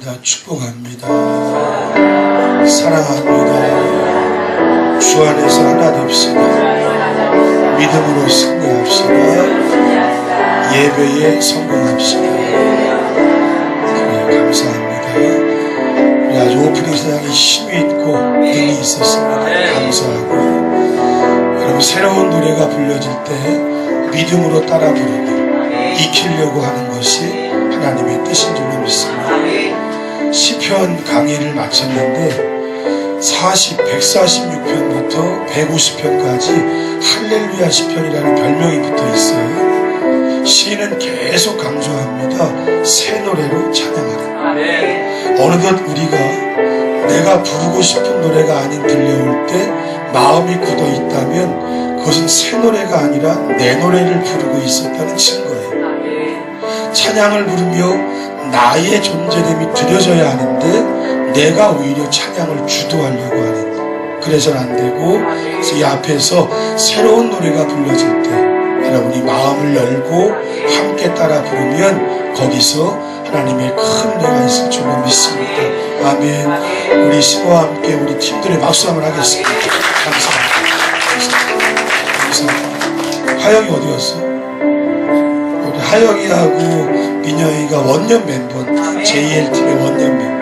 감사합니다. 축복합니다. 사랑합니다. 주 안에서 하나 됩시다. 믿음으로 승리합시다. 예배에 성공합시다. 그래, 감사합니다. 우리 아주 오프닝 사역에 힘이 있고 능이 있었습니다. 감사하고, 여러분 새로운 노래가 불려질 때 믿음으로 따라 부르고 익히려고 하는 것이 하나님의 뜻인 줄로 믿습니다. 시편 강의를 마쳤는데 146편부터 150편까지 할렐루야 시편이라는 별명이 붙어 있어요. 시인은 계속 강조합니다. 새 노래로 찬양하라. 어느덧 우리가 내가 부르고 싶은 노래가 아닌 들려올 때 마음이 굳어 있다면 그것은 새 노래가 아니라 내 노래를 부르고 있었다는 증거예요. 찬양을 부르며 나의 존재됨이 드려져야 하는데 내가 오히려 찬양을 주도하려고 하는, 그래서는 안 되고, 그래서 이 앞에서 새로운 노래가 불려질 때 여러분이 마음을 열고 함께 따라 부르면 거기서 하나님의 큰 은혜가 있을 줄로 믿습니다. 아멘. 우리 시고와 함께 우리 팀들의 박수 한번 하겠습니다. 감사합니다. 감사합니다. 하영이 어디 갔어? 우리 하영이하고 민영이가 원년 멤버, JL팀의 원년 멤버.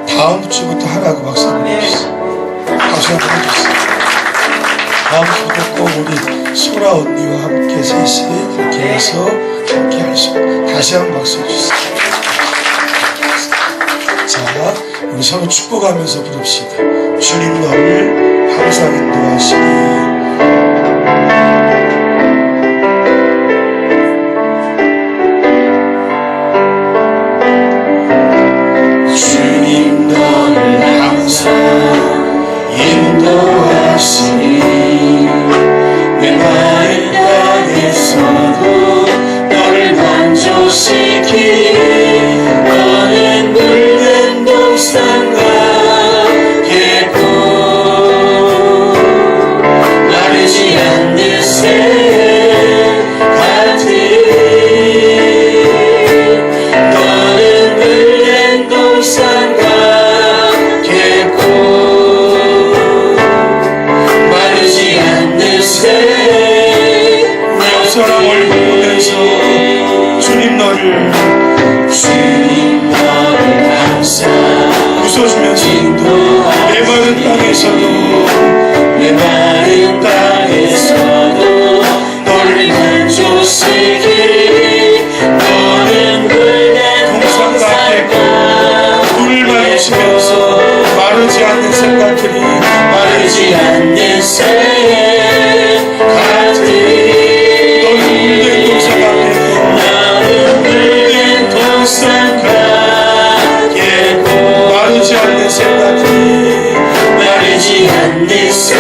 다음 주부터 하라고 박수 한번 해주세요. 박수 한번 해주세요. 다음 주부터 꼭 우리 소라 언니와 함께 셋이 이렇게 해서 함께 할 수 있습니다. 다시 한번 박수 해주세요. 자, 우리 서로 축복하면서 부릅시다. 주님 너를 항상 인도하시니. 인도하시니 메마른 땅에서도 너를 만족시키니 너는 물든 동산과 계곡 마르지 않는 새 같으니 너는 물든 동산과 사랑을 부르면서 주님 너를 항상 웃어주면서 메마른 땅에서도 너를 만족시키니 너는 물든 동산과 물을 마시면서 마르지 않는 새 같으니 마르지 않는 새 같으니 마르지 않는 새 같으니 마르지 않는 새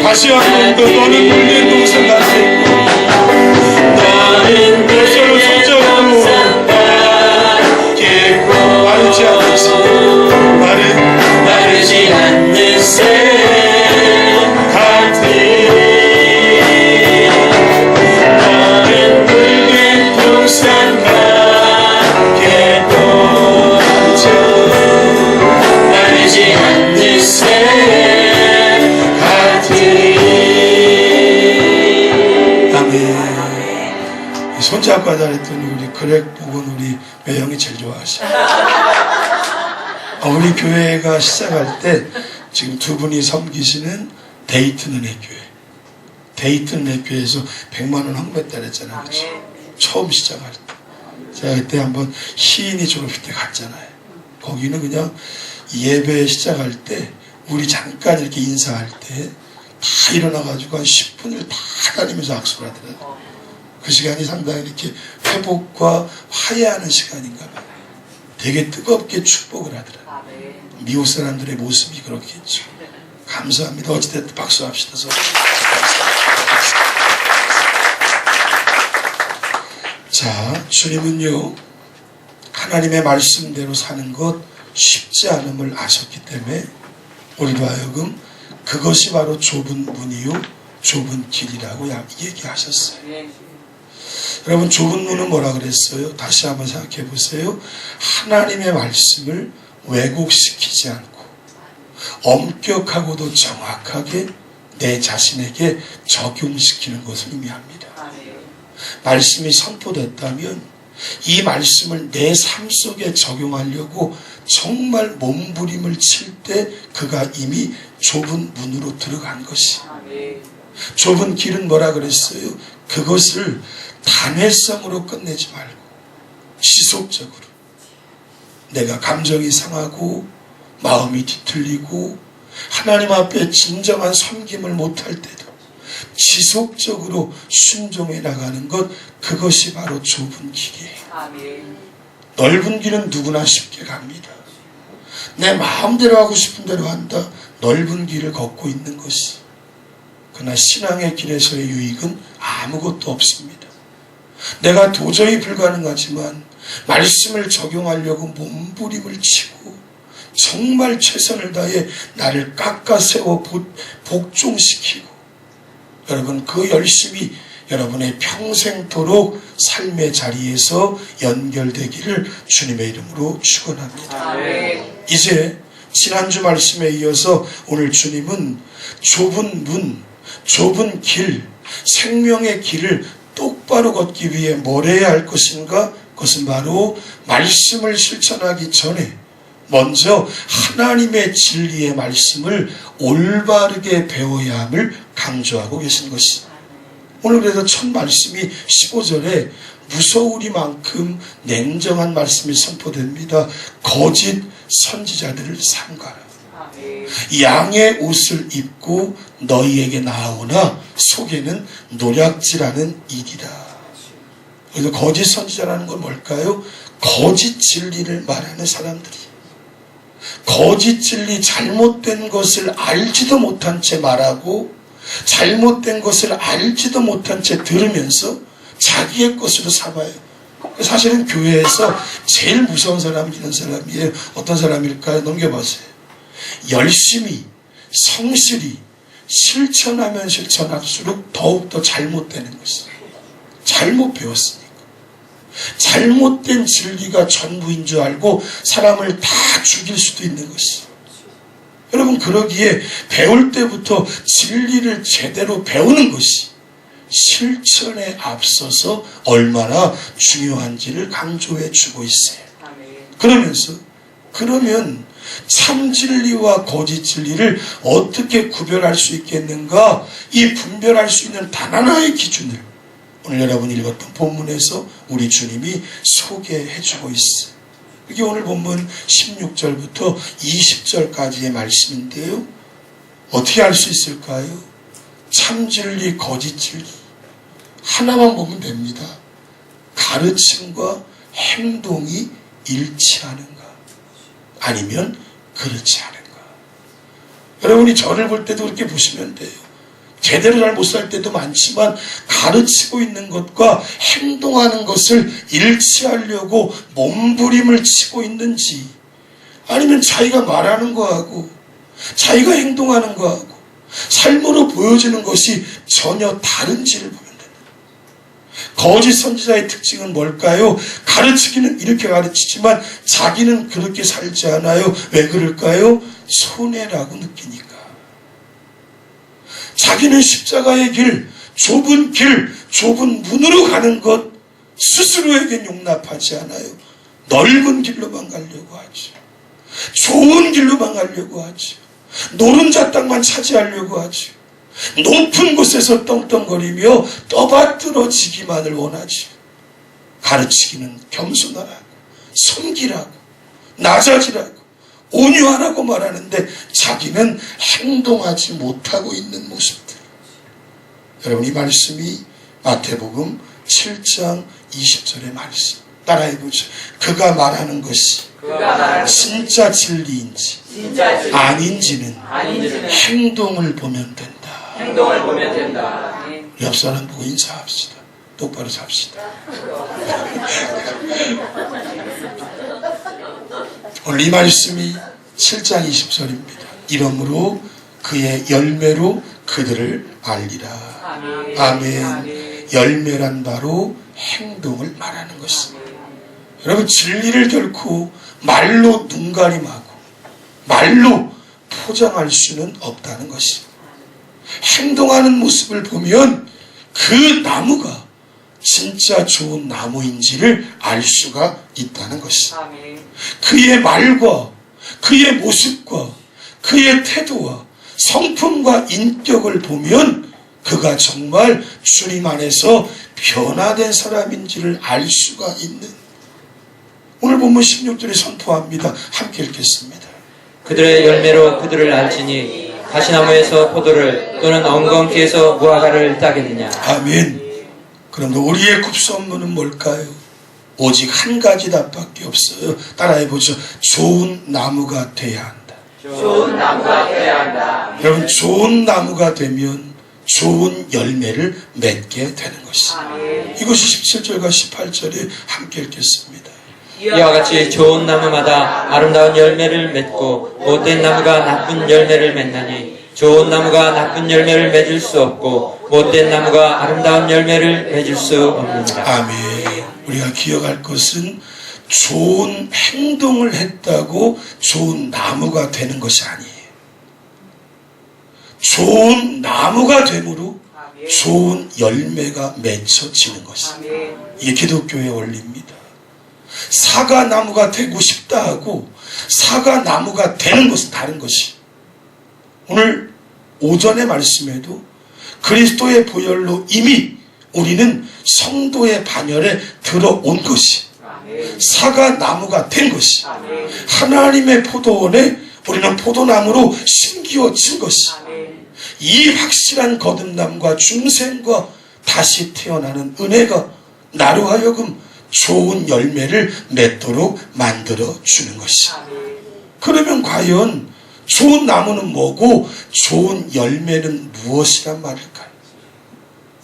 다시 한 번 더 너는 물든 동산 같으니 너는 서로 손잡고 마르지 않는 새 마르지 않는 새 같으니 너는 물든 동산과 마르지 않는 새 같으니. 아멘. 손잡고 하자 했더니 우리 그렉 복은 우리 매형이 제일 좋아하셔. 우리 교회가 시작할 때 지금 두 분이 섬기시는 데이튼 은혜교회, 데이튼 은혜교회에서 100만원 헌금했다 그랬잖아요. 그렇죠? 처음 시작할 때 제가 그때 한번 시인이 졸업식 때 갔잖아요. 거기는 그냥 예배 시작할 때 우리 잠깐 이렇게 인사할 때 다 일어나가지고 한 10분을 다 다니면서 악수를 하더라고요. 그 시간이 상당히 이렇게 회복과 화해하는 시간인가 봐요. 되게 뜨겁게 축복을 하더라고요. 미국 사람들의 모습이 그렇겠죠. 감사합니다. 어찌됐든 박수합시다. 자, 주님은요 하나님의 말씀대로 사는 것 쉽지 않음을 아셨기 때문에 우리로 하여금 그것이 바로 좁은 문이요 좁은 길이라고 얘기하셨어요. 여러분, 좁은 문은 뭐라 그랬어요? 다시 한번 생각해 보세요. 하나님의 말씀을 왜곡시키지 않고 엄격하고도 정확하게 내 자신에게 적용시키는 것을 의미합니다. 말씀이 선포됐다면 이 말씀을 내 삶 속에 적용하려고 정말 몸부림을 칠 때 그가 이미 좁은 문으로 들어간 것이. 좁은 길은 뭐라 그랬어요? 그것을 단회성으로 끝내지 말고 지속적으로, 내가 감정이 상하고 마음이 뒤틀리고 하나님 앞에 진정한 섬김을 못할 때도 지속적으로 순종해 나가는 것, 그것이 바로 좁은 길이에요. 넓은 길은 누구나 쉽게 갑니다. 내 마음대로 하고 싶은 대로 한다. 넓은 길을 걷고 있는 것이. 그러나 신앙의 길에서의 유익은 아무것도 없습니다. 내가 도저히 불가능하지만 말씀을 적용하려고 몸부림을 치고 정말 최선을 다해 나를 깎아세워 복종시키고, 여러분, 그 열심이 여러분의 평생토록 삶의 자리에서 연결되기를 주님의 이름으로 축원합니다. 이제 지난주 말씀에 이어서 오늘 주님은 좁은 문, 좁은 길, 생명의 길을 똑바로 걷기 위해 뭘 해야 할 것인가? 그것은 바로 말씀을 실천하기 전에 먼저 하나님의 진리의 말씀을 올바르게 배워야 함을 강조하고 계신 것이. 오늘 그래서 첫 말씀이 15절에 무서우리만큼 냉정한 말씀이 선포됩니다. 거짓 선지자들을 삼가라. 양의 옷을 입고 너희에게 나오나 속에는 노략질하는 일이라. 그래서 거짓 선지자라는 건 뭘까요? 거짓 진리를 말하는 사람들이, 거짓 진리, 잘못된 것을 알지도 못한 채 말하고 잘못된 것을 알지도 못한 채 들으면서 자기의 것으로 삼아요. 사실은 교회에서 제일 무서운 사람이 이런 사람이에요. 어떤 사람일까요? 넘겨보세요. 열심히 성실히 실천하면 실천할수록 더욱더 잘못되는 것이에요. 잘못 배웠으니까. 잘못된 진리가 전부인 줄 알고 사람을 다 죽일 수도 있는 것이에요. 여러분, 그러기에 배울 때부터 진리를 제대로 배우는 것이 실천에 앞서서 얼마나 중요한지를 강조해 주고 있어요. 그러면 참 진리와 거짓 진리를 어떻게 구별할 수 있겠는가? 이 분별할 수 있는 단 하나의 기준을 오늘 여러분이 읽었던 본문에서 우리 주님이 소개해 주고 있어요. 이게 오늘 본문 16절부터 20절까지의 말씀인데요. 어떻게 알 수 있을까요? 참 진리, 거짓 진리 하나만 보면 됩니다. 가르침과 행동이 일치하는가, 아니면 그렇지 않은가. 여러분이 저를 볼 때도 그렇게 보시면 돼요. 제대로 잘 못 살 때도 많지만 가르치고 있는 것과 행동하는 것을 일치하려고 몸부림을 치고 있는지, 아니면 자기가 말하는 거하고 자기가 행동하는 거하고 삶으로 보여지는 것이 전혀 다른지를 보면 됩니다. 거짓 선지자의 특징은 뭘까요? 가르치기는 이렇게 가르치지만 자기는 그렇게 살지 않아요. 왜 그럴까요? 손해라고 느끼니까. 자기는 십자가의 길, 좁은 문으로 가는 것 스스로에겐 용납하지 않아요. 넓은 길로만 가려고 하죠. 좋은 길로만 가려고 하죠. 노른자 땅만 차지하려고 하죠. 높은 곳에서 떵떵거리며 떠받들어지기만을 원하죠. 가르치기는 겸손하라고, 섬기라고, 낮아지라고, 온유하라고 말하는데 자기는 행동하지 못하고 있는 모습들. 여러분, 이 말씀이 마태복음 7장 20절의 말씀 따라해보죠. 그가 말하는 것이 진짜 진리인지 아닌지는 행동을 보면 된다. 옆 사람 보고 인사합시다. 똑바로 삽시다. 오늘 이 말씀이 7장 20절입니다. 이러므로 그의 열매로 그들을 알리라. 아멘. 열매란 바로 행동을 말하는 것입니다. 여러분, 진리를 결코 말로 눈가림하고 말로 포장할 수는 없다는 것입니다. 행동하는 모습을 보면 그 나무가 진짜 좋은 나무인지를 알 수가 있다는 것입니다. 그의 말과 그의 모습과 그의 태도와 성품과 인격을 보면 그가 정말 주님 안에서 변화된 사람인지를 알 수가 있는, 오늘 본문 16절에 선포합니다. 함께 읽겠습니다. 그들의 열매로 그들을 알지니 가시나무에서 포도를 또는 엉겅퀴에서 무화과를 따겠느냐. 아멘. 그럼 우리의 굽선문은 뭘까요? 오직 한 가지 답밖에 없어요. 따라해보죠. 좋은 나무가 돼야 한다. 좋은 나무가 되어야 한다. 여러분, 좋은 나무가 되면 좋은 열매를 맺게 되는 것입니다. 이것이 17절과 18절에 함께 읽겠습니다. 이와 같이 좋은 나무마다 아름다운 열매를 맺고 못된 나무가 나쁜 열매를 맺나니 좋은 나무가 나쁜 열매를 맺을 수 없고 못된 나무가 아름다운 열매를 맺을 수 없느니라. 아멘. 우리가 기억할 것은 좋은 행동을 했다고 좋은 나무가 되는 것이 아니에요. 좋은 나무가 되므로 좋은 열매가 맺혀지는 것입니다. 이게 기독교의 원리입니다. 사과나무가 되고 싶다 하고 사과나무가 되는 것은 다른 것이, 오늘 오전의 말씀에도 그리스도의 보혈로 이미 우리는 성도의 반열에 들어온 것이, 사과나무가 된 것이, 하나님의 포도원에 우리는 포도나무로 심기어진 것이, 이 확실한 거듭남과 중생과 다시 태어나는 은혜가 나로 하여금 좋은 열매를 맺도록 만들어 주는 것이. 그러면 과연 좋은 나무는 뭐고 좋은 열매는 무엇이란 말일까요?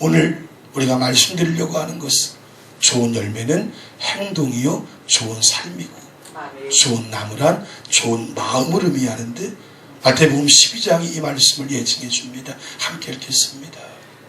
오늘 우리가 말씀드리려고 하는 것은 좋은 열매는 행동이요 좋은 삶이고, 좋은 나무란 좋은 마음을 의미하는데 마태복음 12장이 이 말씀을 예증해 줍니다. 함께 읽겠습니다.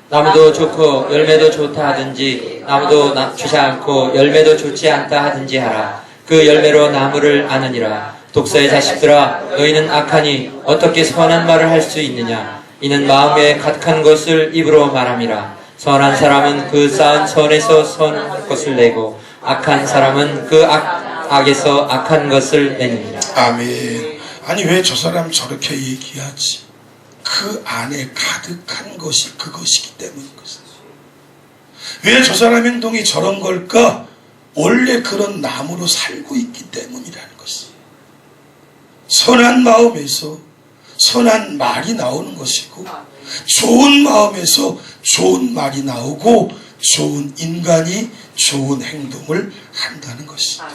나무도 좋고 열매도 좋다 하든지 나무도 좋지 않고 열매도 좋지 않다 하든지 하라. 그 열매로 나무를 아느니라. 독사의 자식들아, 너희는 악하니 어떻게 선한 말을 할 수 있느냐. 이는 마음에 가득한 것을 입으로 말함이라. 선한 사람은 그 쌓은 선에서 선한 것을 내고 악한 사람은 그 악에서 악한 것을 내느니라. 아멘. 아니, 왜 저 사람 저렇게 얘기하지? 그 안에 가득한 것이 그것이기 때문인 것이죠. 왜 저 사람 행동이 저런 걸까? 원래 그런 나무로 살고 있기 때문이라는 것이에요. 선한 마음에서 선한 말이 나오는 것이고, 좋은 마음에서 좋은 말이 나오고, 좋은 인간이 좋은 행동을 한다는 것이죠.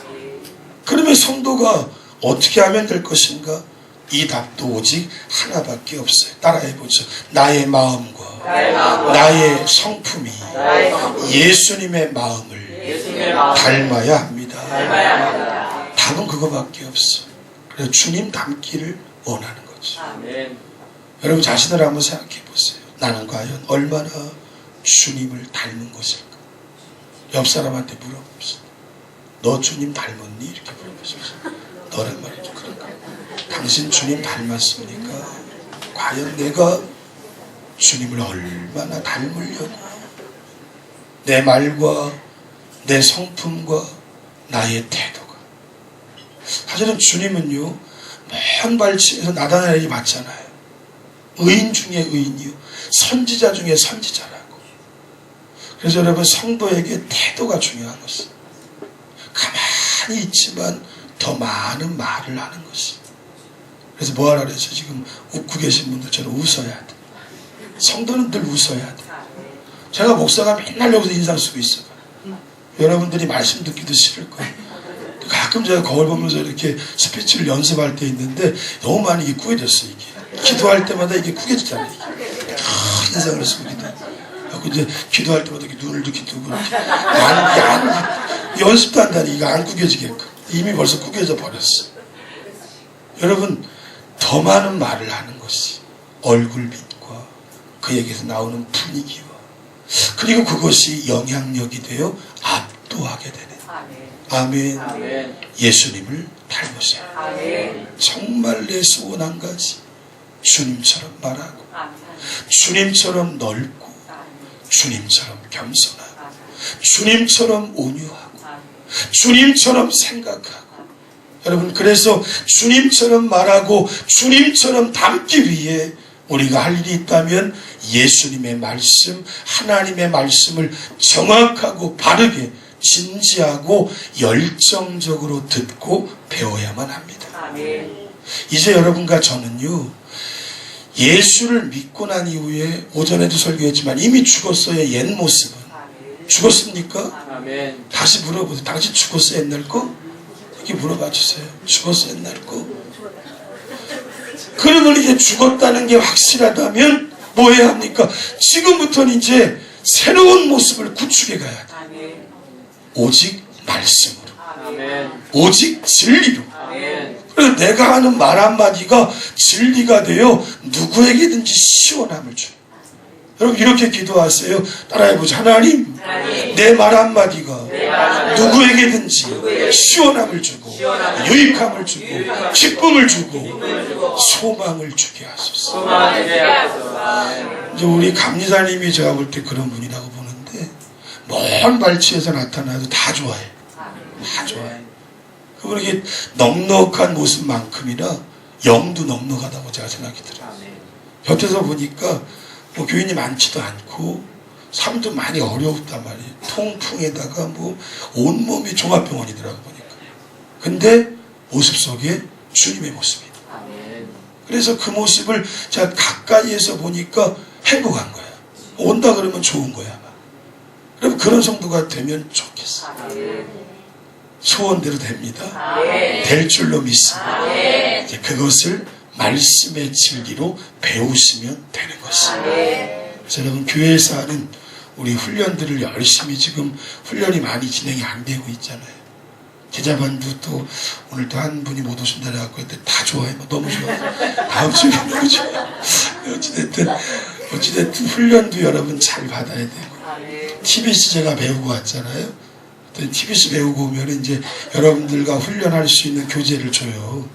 그러면 성도가 어떻게 하면 될 것인가? 이 답도 오직 하나밖에 없어요. 따라해보죠. 나의 마음과 나의 성품이 예수님의 마음을 닮아야 합니다. 답은 그거밖에 없어. 그래서 주님 닮기를 원하는 거죠. 여러분 자신을 한번 생각해 보세요. 나는 과연 얼마나 주님을 닮은 것일까? 옆 사람한테 물어봅시다. 너 주님 닮았니? 이렇게 물어보십시오. 너란 말이죠. 그런가? 당신 주님 닮았습니까? 과연 내가 주님을 얼마나 닮으려고 내 말과 내 성품과 나의 태도가. 사실은 주님은요, 먼 발치에서 나다나엘이 봤잖아요. 의인 중에 의인이요, 선지자 중에 선지자라고. 그래서 여러분, 성도에게 태도가 중요한 것입니다. 가만히 있지만 더 많은 말을 하는 것입니다. 그래서 뭐하라 그래서 지금 웃고 계신 분들처럼 웃어야 돼. 성도는 늘 웃어야 돼. 제가 목사가 맨날 여기서 인상 쓰고 있어요. 여러분들이 말씀 듣기도 싫을 거예요. 가끔 제가 거울 보면서 이렇게 스피치를 연습할 때 있는데 너무 많이 이게 구겨졌어. 이게 기도할 때마다 이게 구겨지잖아요. 이게 인상을 쓰고 기도. 이제 기도할 때마다 이렇게 눈을 이렇게 뜨고 연습도 한다니 이거 안 구겨지게끔. 이미 벌써 구겨져 버렸어. 여러분, 더 많은 말을 하는 것이 얼굴빛과 그에게서 나오는 분위기와 그리고 그것이 영향력이 되어 압도하게 되는. 아멘. 아멘. 예수님을 닮으세요. 아멘. 정말 내 소원 한 가지. 주님처럼 말하고, 주님처럼 넓고, 주님처럼 겸손하고, 주님처럼 온유하고, 주님처럼 생각하고. 여러분, 그래서 주님처럼 말하고 주님처럼 닮기 위해 우리가 할 일이 있다면 예수님의 말씀, 하나님의 말씀을 정확하고 바르게 진지하고 열정적으로 듣고 배워야만 합니다. 이제 여러분과 저는요, 예수를 믿고 난 이후에 오전에도 설교했지만 이미 죽었어요. 옛 모습은. 죽었습니까? 아멘. 다시 물어보세요. 당신 죽었어 옛날 거? 이렇게 물어봐 주세요. 죽었어 옛날 거? 그러면 이제 죽었다는 게 확실하다면 뭐 해야 합니까? 지금부터는 이제 새로운 모습을 구축해 가야 돼. 오직 말씀으로, 아멘. 오직 진리로. 아멘. 그래서 내가 하는 말 한마디가 진리가 되어 누구에게든지 시원함을 줘요. 여러분 이렇게 기도하세요. 따라해보자. 하나님, 내 말 한마디가 누구에게든지 시원함을 주고 유익함을 주고 기쁨을 주고 소망을 주게 하소서. 소망을 하소서. 이제 우리 감리사님이 제가 볼 때 그런 분이라고 보는데 먼 발치에서 나타나도 다 좋아해. 다 좋아해. 그분에게 넉넉한 모습만큼이나 영도 넉넉하다고 제가 생각이 들어요. 곁에서 보니까 뭐 교인이 많지도 않고 삶도 많이 어려웠단 말이에요. 통풍에다가 뭐 온몸이 종합병원이더라고 보니까. 근데 모습 속에 주님의 모습이다. 그래서 그 모습을 제가 가까이에서 보니까 행복한 거야. 온다 그러면 좋은 거야. 그럼 그런 성도가 되면 좋겠어. 소원대로 됩니다. 될 줄로 믿습니다. 이제 그것을 말씀의 진리로 배우시면 되는 것입니다. 그래서 여러분 교회에서 하는 우리 훈련들을 열심히 지금 훈련이 많이 진행이 안 되고 있잖아요. 제자반도 또 오늘 또 한 분이 못 오신다 그래갖고 다 좋아해. 뭐 너무 좋아. 다음 주에 너무 좋아. 어찌됐든 훈련도 여러분 잘 받아야 되고. TBC 제가 배우고 왔잖아요. TBC 배우고 오면 이제 여러분들과 훈련할 수 있는 교재를 줘요.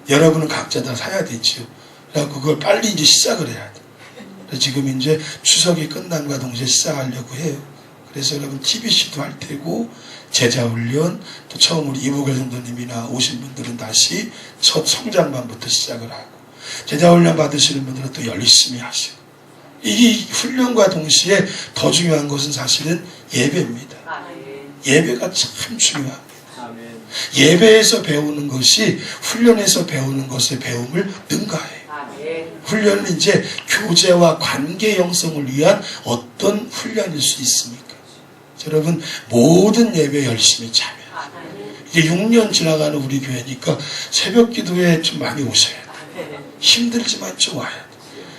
여러분은 각자 다 사야 되지요. 그래갖고 그걸 빨리 이제 시작을 해야 돼. 지금 이제 추석이 끝남과 동시에 시작하려고 해요. 그래서 여러분 TBC도 할 테고 제자훈련 또 처음 우리 이보결 성도님이나 오신 분들은 다시 첫 성장반부터 시작을 하고 제자훈련 받으시는 분들은 또 열심히 하시고 이 훈련과 동시에 더 중요한 것은 사실은 예배입니다. 예배가 참 중요합니다. 예배에서 배우는 것이 훈련에서 배우는 것의 배움을 능가해요. 훈련은 이제 교제와 관계 형성을 위한 어떤 훈련일 수 있습니까? 여러분 모든 예배 열심히 참여해요. 이제 6년 지나가는 우리 교회니까 새벽 기도에 좀 많이 오셔야 돼요. 힘들지만 좀 와야 돼요.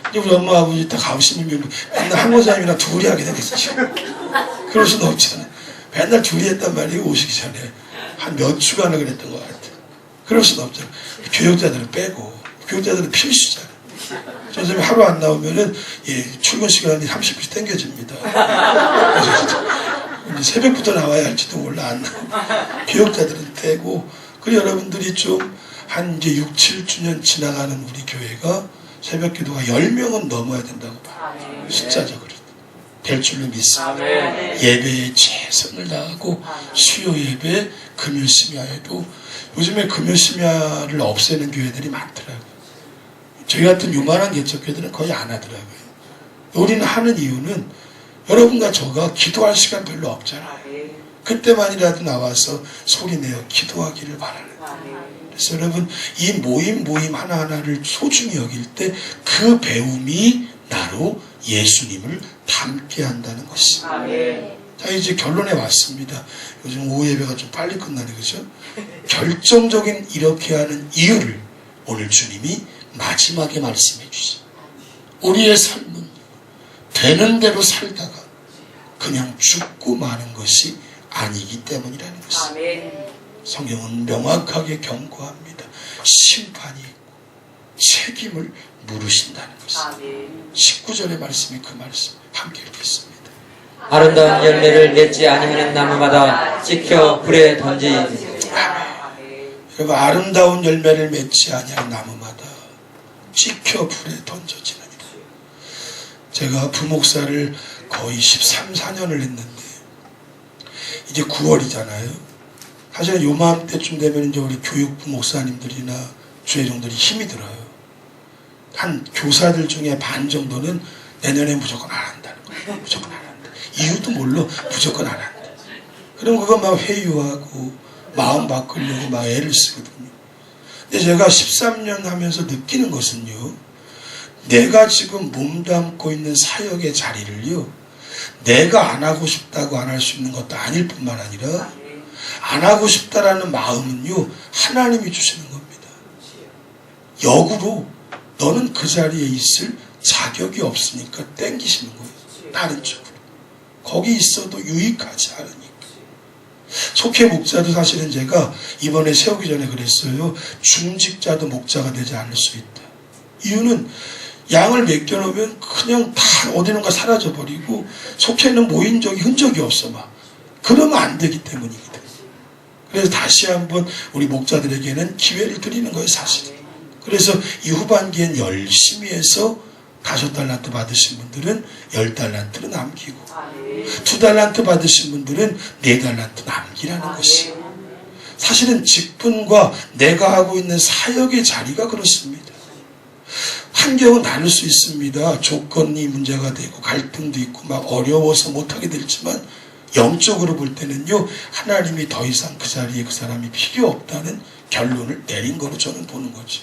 이제 우리 엄마 아버지 딱 가시면 맨날 한모자님이랑 둘이 하게 되겠어요. 그럴 수는 없잖아요. 맨날 둘이 했단 말이에요. 오시기 전에 한 몇 주간을 그랬던 것 같아요. 그럴 수는 없잖아요. 교육자들은 빼고 교육자들은 필수잖아요. 저 선생님이 하루 안 나오면은 출근 시간이 30분씩 땡겨집니다. 이제 새벽부터 나와야 할지도 몰라 안 나오고 교육자들은 떼고 그리고 여러분들이 좀 한 이제 6, 7주년 지나가는 우리 교회가 새벽 기도가 10명은 넘어야 된다고 봐요. 숫자적으로. 될 줄로 믿습니다. 예배에 최선을 다하고 수요 예배, 금요 심야에도 요즘에 금요 심야를 없애는 교회들이 많더라고요. 저희 같은 요만한 개척교회들은 거의 안 하더라고요. 우리는 하는 이유는 여러분과 저가 기도할 시간 별로 없잖아요. 그때만이라도 나와서 소리내어 기도하기를 바라는 거예요. 그래서 여러분 이 모임 하나하나를 소중히 여길 때 그 배움이 나로 예수님을 닮게 한다는 것입니다. 자 이제 결론에 왔습니다. 요즘 오후 예배가 좀 빨리 끝나네 그죠? 결정적인 이렇게 하는 이유를 오늘 주님이 마지막에 말씀해 주시죠. 우리의 삶은 되는 대로 살다가 그냥 죽고 마는 것이 아니기 때문이라는 것입니다. 성경은 명확하게 경고합니다. 심판이 있고 책임을 물으신다는 것입니다. 19절의 말씀이 그 말씀 함께 읽겠습니다. 아름다운 열매를 맺지 아니하는 나무마다 찍혀 불에 던지니. 여러분, 아름다운 열매를 맺지 아니하는 나무마다 찍혀 불에 던져지느니라. 제가 부목사를 거의 13, 14년을 했는데 이제 9월이잖아요. 사실은 요맘때쯤 되면 이제 우리 교육부 목사님들이나 주회종들이 힘이 들어요. 한 교사들 중에 반 정도는 내년에 무조건 안 한다는 거예요. 무조건 안 한다. 이유도 몰라. 무조건 안 한다. 그럼 그거 막 회유하고 마음 바꾸려고 막 애를 쓰거든요. 근데 제가 13년 하면서 느끼는 것은요, 내가 지금 몸담고 있는 사역의 자리를요, 내가 안 하고 싶다고 안 할 수 있는 것도 아닐 뿐만 아니라 안 하고 싶다라는 마음은요, 하나님이 주시는 겁니다. 역으로 너는 그 자리에 있을 자격이 없으니까 땡기시는 거예요. 다른 쪽으로. 거기 있어도 유익하지 않으니까. 속회 목자도 사실은 제가 이번에 세우기 전에 그랬어요. 중직자도 목자가 되지 않을 수 있다. 이유는 양을 맡겨놓으면 그냥 다 어디론가 사라져버리고 속회는 모인 적이 흔적이 없어 막. 그러면 안 되기 때문이거든. 그래서 다시 한번 우리 목자들에게는 기회를 드리는 거예요, 사실은. 그래서 이 후반기엔 열심히 해서 5달란트 받으신 분들은 10달란트를 남기고 2달란트 받으신 분들은 4달란트 남기라는 것이. 사실은 직분과 내가 하고 있는 사역의 자리가 그렇습니다. 환경은 다를 수 있습니다. 조건이 문제가 되고 갈등도 있고 막 어려워서 못하게 되지만 영적으로 볼 때는요, 하나님이 더 이상 그 자리에 그 사람이 필요 없다는 결론을 내린 거로 저는 보는 거죠.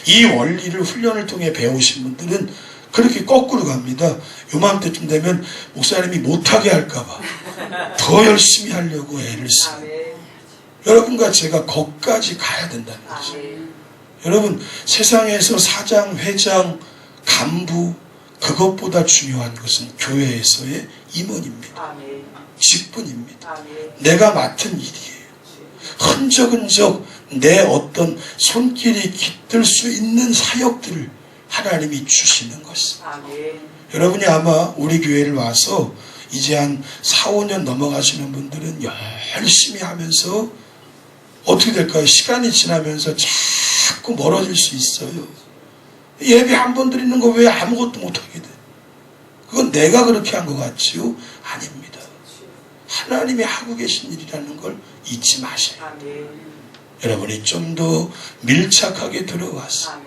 이 원리를 훈련을 통해 배우신 분들은 그렇게 거꾸로 갑니다. 요맘때쯤 되면 목사님이 못하게 할까봐 더 열심히 하려고 애를 써요. 여러분과 제가 거기까지 가야 된다는 거죠. 여러분, 세상에서 사장, 회장, 간부, 그것보다 중요한 것은 교회에서의 임원입니다. 직분입니다. 내가 맡은 일이에요. 흔적흔적 내 어떤 손길이 깃들 수 있는 사역들을 하나님이 주시는 것입니다. 여러분이 아마 우리 교회를 와서 이제 한 4, 5년 넘어가시는 분들은 열심히 하면서 어떻게 될까요? 시간이 지나면서 자꾸 멀어질 수 있어요. 예배 한 번 드리는 거 왜 아무것도 못하게 돼? 그건 내가 그렇게 한 것 같지요? 아닙니다. 하나님이 하고 계신 일이라는 걸 잊지 마세요. 여러분이 좀 더 밀착하게 들어와서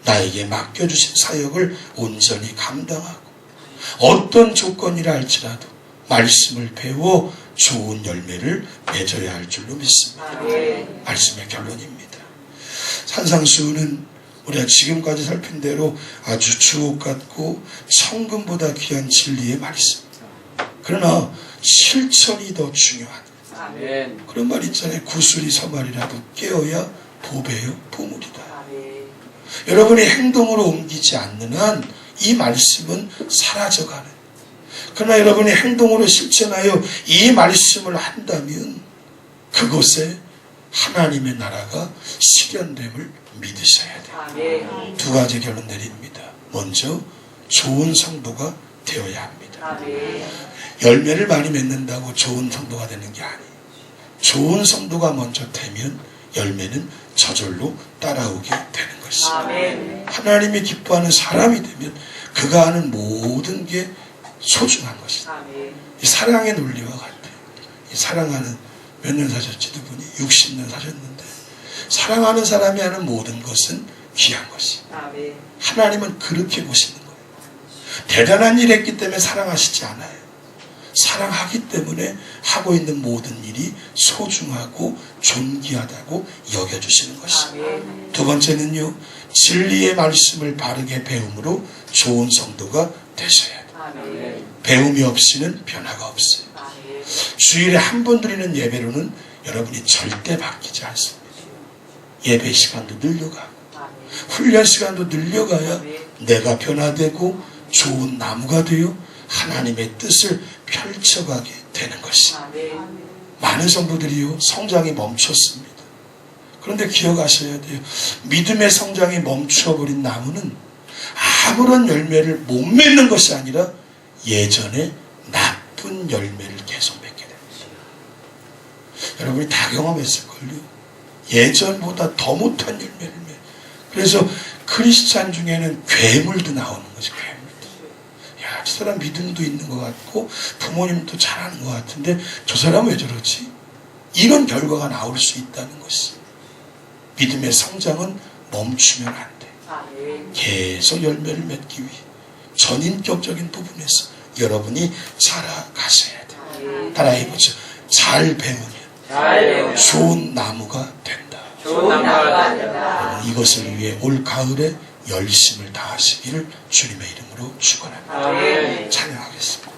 나에게 맡겨주신 사역을 온전히 감당하고 어떤 조건이라 할지라도 말씀을 배워 좋은 열매를 맺어야 할 줄로 믿습니다. 말씀의 결론입니다. 산상수훈은 우리가 지금까지 살핀 대로 아주 주옥 같고 천금보다 귀한 진리의 말씀. 그러나 실천이 더 중요한 그런 말 있잖아요. 구슬이 서말이라도 깨어야 보배요 보물이다. 여러분이 행동으로 옮기지 않는 한 이 말씀은 사라져가는. 그러나 여러분이 행동으로 실천하여 이 말씀을 한다면 그곳에 하나님의 나라가 실현됨을 믿으셔야 돼요. 두 가지 결론 내립니다. 먼저 좋은 성도가 되어야 합니다. 열매를 많이 맺는다고 좋은 성도가 되는 게 아니에요. 좋은 성도가 먼저 되면 열매는 저절로 따라오게 되는 것입니다. 하나님이 기뻐하는 사람이 되면 그가 하는 모든 게 소중한 것입니다. 이 사랑의 논리와 같아요. 이 사랑하는 몇 년 사셨지 두 분이? 60년 사셨는데 사랑하는 사람이 하는 모든 것은 귀한 것입니다. 하나님은 그렇게 보시는 거예요. 대단한 일 했기 때문에 사랑하시지 않아요. 사랑하기 때문에 하고 있는 모든 일이 소중하고 존귀하다고 여겨주시는 것입니다. 두 번째는요, 진리의 말씀을 바르게 배움으로 좋은 성도가 되셔야 돼요. 배움이 없이는 변화가 없어요. 주일에 한 번 드리는 예배로는 여러분이 절대 바뀌지 않습니다. 예배 시간도 늘려가고 훈련 시간도 늘려가야 내가 변화되고 좋은 나무가 되어 하나님의 뜻을 펼쳐가게 되는 것입니다. 많은 성도들이요, 성장이 멈췄습니다. 그런데 기억하셔야 돼요. 믿음의 성장이 멈춰버린 나무는 아무런 열매를 못 맺는 것이 아니라 예전에 예쁜 열매를 계속 맺게 됩니다. 여러분이 다 경험했을걸요. 예전보다 더 못한 열매를 맺. 그래서 크리스찬 중에는 괴물도 나오는 거죠. 괴물도. 야, 저 사람 믿음도 있는 것 같고 부모님도 잘하는 것 같은데 저 사람 왜 저러지? 이런 결과가 나올 수 있다는 것이. 믿음의 성장은 멈추면 안 돼. 계속 열매를 맺기 위해 전인격적인 부분에서 여러분이 자라가셔야 돼. 따라해보죠. 잘 배우면 좋은 나무가 된다. 여러분, 이것을 위해 올 가을에 열심을 다하시기를 주님의 이름으로 축원합니다. 찬양하겠습니다.